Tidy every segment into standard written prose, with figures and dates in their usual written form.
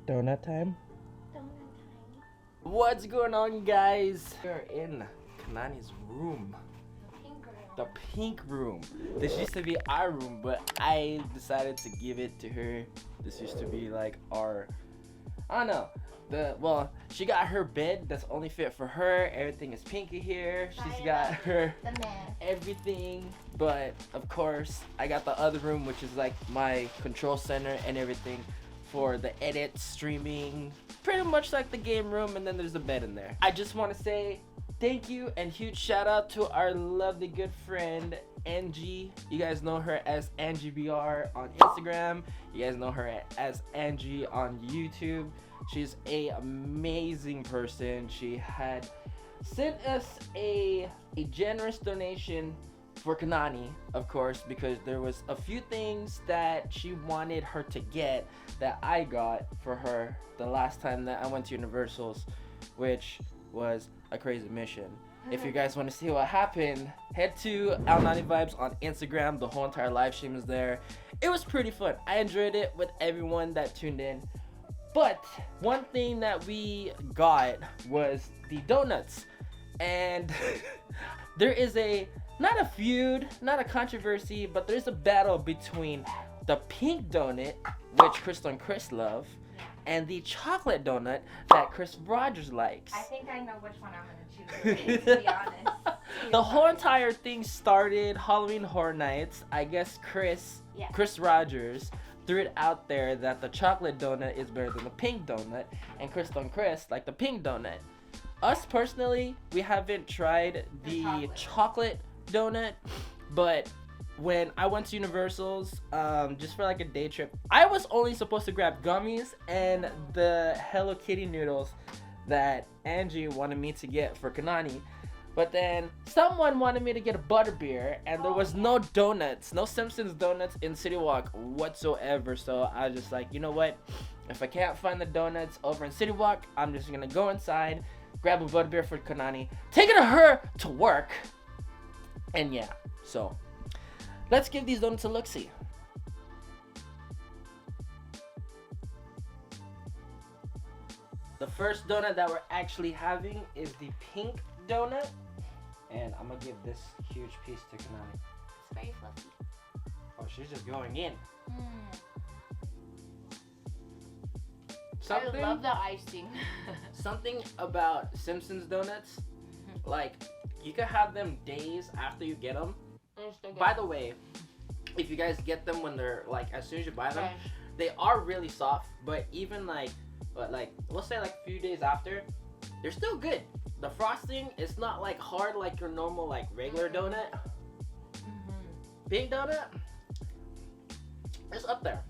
Donut time? Donut time. What's going on, guys? We're in Kanani's room. The pink room. The pink room. This used to be our room, but I decided to give it to her. This used to be like our, I don't know. She got her bed that's only fit for her. Everything is pinky here. She's got her The mess. everything, but of course I got the other room, which is like my control center and everything for the edit, streaming, pretty much like the game room, and then there's a bed in there. I just want to say thank you and huge shout out to our lovely good friend Angie. You guys know her as Angie BR on Instagram. You guys know her as Angie on YouTube. She's a amazing person. She had sent us a generous donation for Kanani, of course, because there was a few things that she wanted her to get that I got for her the last time that I went to Universal's, which was a crazy mission. If you guys want to see what happened, head to Al90 Vibes on Instagram. The whole entire live stream is there. It was pretty fun. I enjoyed it with everyone that tuned in. But one thing that we got was the donuts. And there is not a feud, not a controversy, but there's a battle between the pink donut, which Crystal and Chris love, and the chocolate donut that Chris Rogers likes. I think I know which one I'm gonna choose, to be honest. The whole entire thing started Halloween Horror Nights. I guess Chris Rogers threw it out there that the chocolate donut is better than the pink donut, and Crystal and Chris like the pink donut. Us personally, we haven't tried the chocolate donut, but when I went to Universal's, just for like a day trip, I was only supposed to grab gummies and the Hello Kitty noodles that Angie wanted me to get for Kanani. But then someone wanted me to get a butterbeer, and there was no donuts, no Simpsons donuts in City Walk whatsoever. So I was just like, you know what? If I can't find the donuts over in City Walk, I'm just gonna go inside, grab a butterbeer for Kanani, take it to her to work, and yeah. So let's give these donuts a look-see. The first donut that we're actually having is the pink donut. And I'm gonna give this huge piece to Kanani. It's very fluffy. Oh, she's just going in. I love the icing. Something about Simpsons donuts, like you can have them days after you get them. By the way, if you guys get them when they're like as soon as you buy them, they are really soft. But even like we'll say like a few days after, they're still good. The frosting is not like hard like your normal like regular donut. Pink donut, it's up there.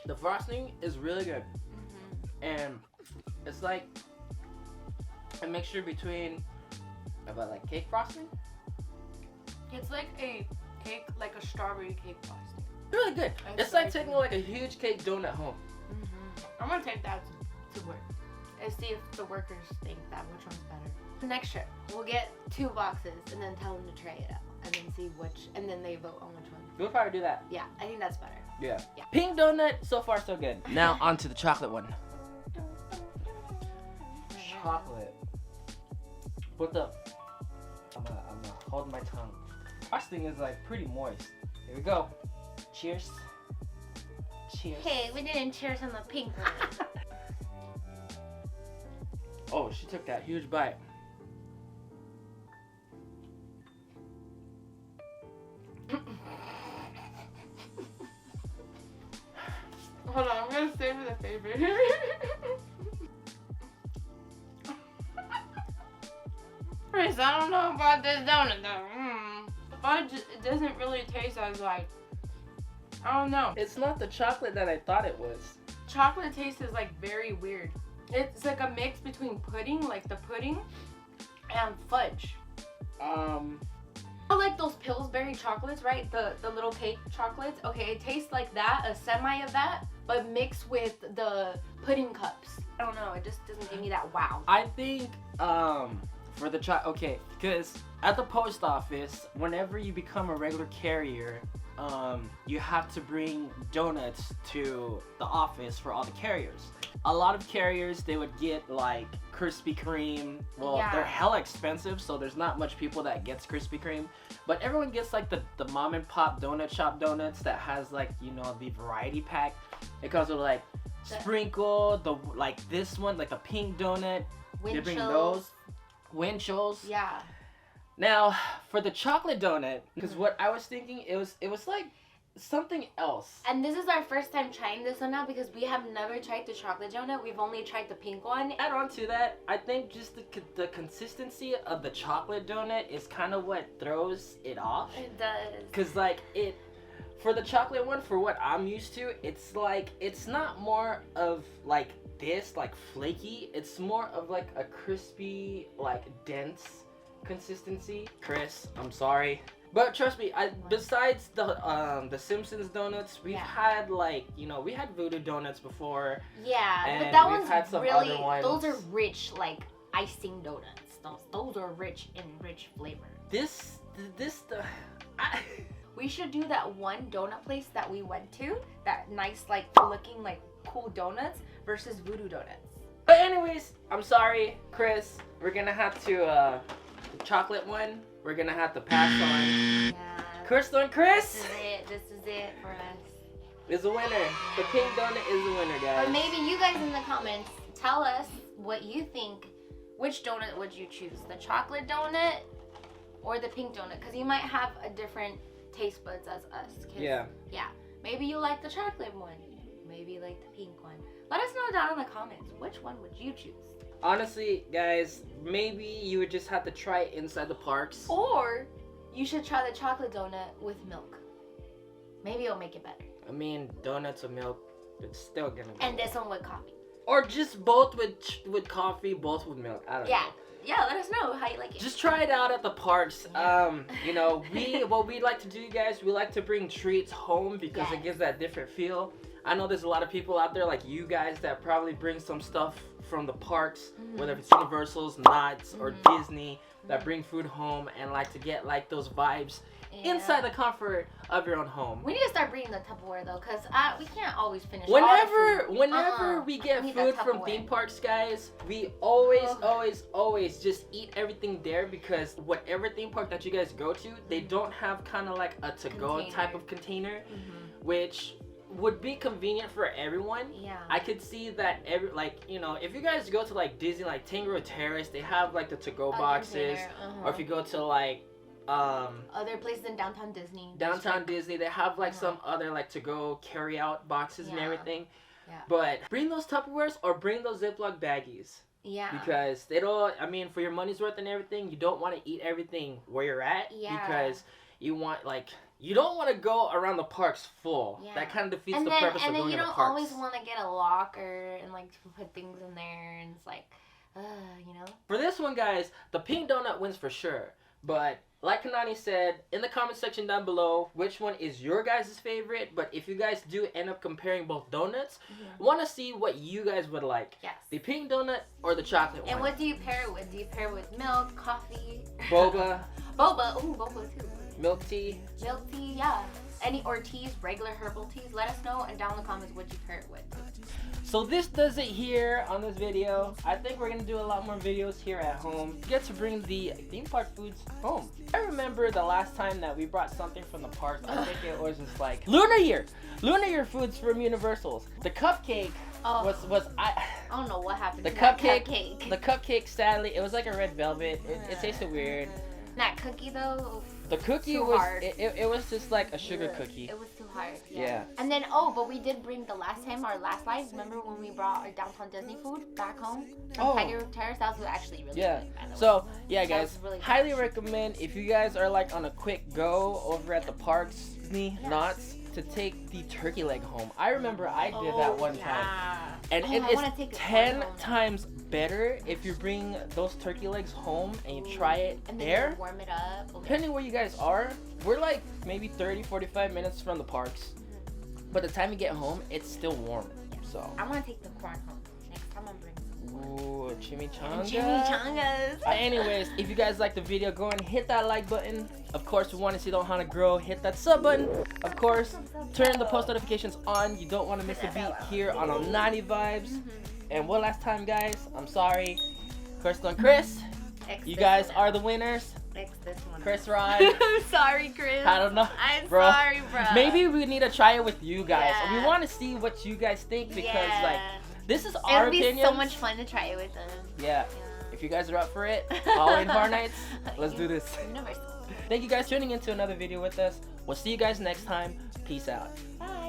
The frosting is really good, and it's like a mixture between like cake frosting. It's like a cake, like a strawberry cake frosting. Really good. It's like taking like a huge cake donut home. I'm gonna take that to work and see if the workers think that which one's better. Next trip, we'll get 2 boxes and then tell them to try it out and then see and then they vote on which one. We'll probably do that. Yeah, I think that's better. Yeah. Yeah. Pink donut, so far so good. Now on to the chocolate one. Chocolate. I'm gonna hold my tongue. Frosting is like pretty moist. Here we go. Cheers. Cheers. Hey, we didn't cheers on the pink one. Oh, she took that huge bite. Hold on, I'm gonna save the favorite. Chris, I don't know about this donut though. Fudge, it doesn't really taste as like, I don't know. It's not the chocolate that I thought it was. Chocolate taste is like very weird. It's like a mix between pudding, like the pudding, and fudge. I like those Pillsbury chocolates, right? The little cake chocolates. Okay, it tastes like that, a semi of that, but mixed with the pudding cups. I don't know, it just doesn't give me that wow. I think for the okay, because at the post office, whenever you become a regular carrier, you have to bring donuts to the office for all the carriers. A lot of carriers, they would get like Krispy Kreme. Well, Yeah. they're hella expensive, so there's not much people that gets Krispy Kreme. But everyone gets like the mom and pop donut shop donuts that has like, you know, the variety pack. It comes with like sprinkle, the like this one, like a pink donut. They bring those. Winchell's. Yeah. Now, for the chocolate donut, because what I was thinking, it was like something else. And this is our first time trying this one now because we have never tried the chocolate donut. We've only tried the pink one. Add on to that, I think just the consistency of the chocolate donut is kind of what throws it off. It does. Cause like for the chocolate one, for what I'm used to, it's like it's not more of like this, like flaky. It's more of like a crispy, like dense consistency. Chris, I'm sorry. But trust me, besides the Simpsons donuts, we've had like, you know, we had Voodoo Donuts before. Yeah, and but that we've one's had some really, other ones. those are rich, like icing donuts. Those are rich in rich flavor. We should do that one donut place that we went to, that nice, like looking like cool donuts versus Voodoo Donuts. But anyways, I'm sorry, Chris. We're gonna have to the chocolate one. We're gonna have to pass on. Yeah. Crystal and Chris This is it for us. is the winner. The pink donut is the winner, guys. Or maybe you guys in the comments tell us what you think. Which donut would you choose? The chocolate donut or the pink donut? Because you might have a different taste buds as us. Yeah. Yeah. Maybe you like the chocolate one. Maybe you like the pink one. Let us know down in the comments. Which one would you choose? Honestly, guys, maybe you would just have to try it inside the parks. Or you should try the chocolate donut with milk. Maybe it'll make it better. I mean, donuts with milk, it's still gonna be. And this one with coffee. Or just both with coffee, both with milk. I don't know. Yeah, let us know how you like it. Just try it out at the parks. You know, what we like to do, guys, we like to bring treats home because it gives that different feel. I know there's a lot of people out there like you guys that probably bring some stuff from the parks, whether it's Universal's, Knott's, or Disney, that bring food home and like to get like those vibes inside the comfort of your own home. We need to start bringing the Tupperware though, because we can't always finish all Whenever the food. we get need food that from Tupperware. theme parks, guys, we always just eat everything there, because whatever theme park that you guys go to, they don't have kind of like a to-go Container. type of container, which would be convenient for everyone. Yeah. I could see that if you guys go to like Disney, like Tango Terrace, they have like the to-go boxes. Or if you go to like other places in downtown Disney. Disney, they have like some other like to-go carry-out boxes and everything. Yeah. But bring those Tupperwares or bring those Ziploc baggies. Yeah. Because for your money's worth and everything, you don't want to eat everything where you're at. Yeah. Because you don't want to go around the parks full. Yeah. That kind of defeats the purpose of going to the parks. And then you don't always want to get a locker and like put things in there, and it's like, you know. For this one, guys, the pink donut wins for sure. But like Kanani said, in the comment section down below, which one is your guys' favorite? But if you guys do end up comparing both donuts, want to see what you guys would like. Yes. The pink donut or the chocolate one? And what do you pair it with? Do you pair it with milk, coffee? Boba. Boba. Ooh, boba too. Milk tea. Milk tea, yeah. Or teas, regular herbal teas. Let us know and down in the comments what you pair it with. So this does it here on this video. I think we're going to do a lot more videos here at home. Get to bring the theme park foods home. I remember the last time that we brought something from the park. I think it was just like Lunar Year foods from Universal's. The cupcake was I don't know what happened the to that cupcake. The cupcake, sadly, it was like a red velvet. It tasted weird. That cookie though. The cookie too was hard. It was just like a sugar cookie. It was too hard. Yeah. And then but we did bring the last time, our last live. Remember when we brought our downtown Disney food back home from Tiger Terrace? That was actually really good. By the way. So yeah, That guys, was really highly recommend if you guys are like on a quick go over at the parks, Disney, Knott's, to take the turkey leg home. I remember I did that one time. And it is 10 times better if you bring those turkey legs home and you try it and then there. you warm it up. Depending where you guys are, we're like maybe 30-45 minutes from the parks. But the time you get home, it's still warm. So I want to take the corn home. Next time I'm bringing some Ooh, chimichanga. Chimichangas. Anyways, if you guys like the video, go and hit that like button. Of course, we want to see the Ohana grow. Hit that sub button. Of course, turn the post notifications on. You don't want to miss a beat here on Onani Vibes. And one last time, guys, I'm sorry. Crystal and Chris, you guys are the winners. Fix this one. Chris Rod. I'm sorry, Chris. I don't know. I'm bro. sorry, bro. Maybe we need to try it with you guys. Yeah. We want to see what you guys think because, like, this is it our would be opinion. so much fun to try it with them. Yeah. If you guys are up for it, Halloween Horror Nights, let's do this. Universal. Thank you guys for tuning into another video with us. We'll see you guys next time. Peace out. Bye.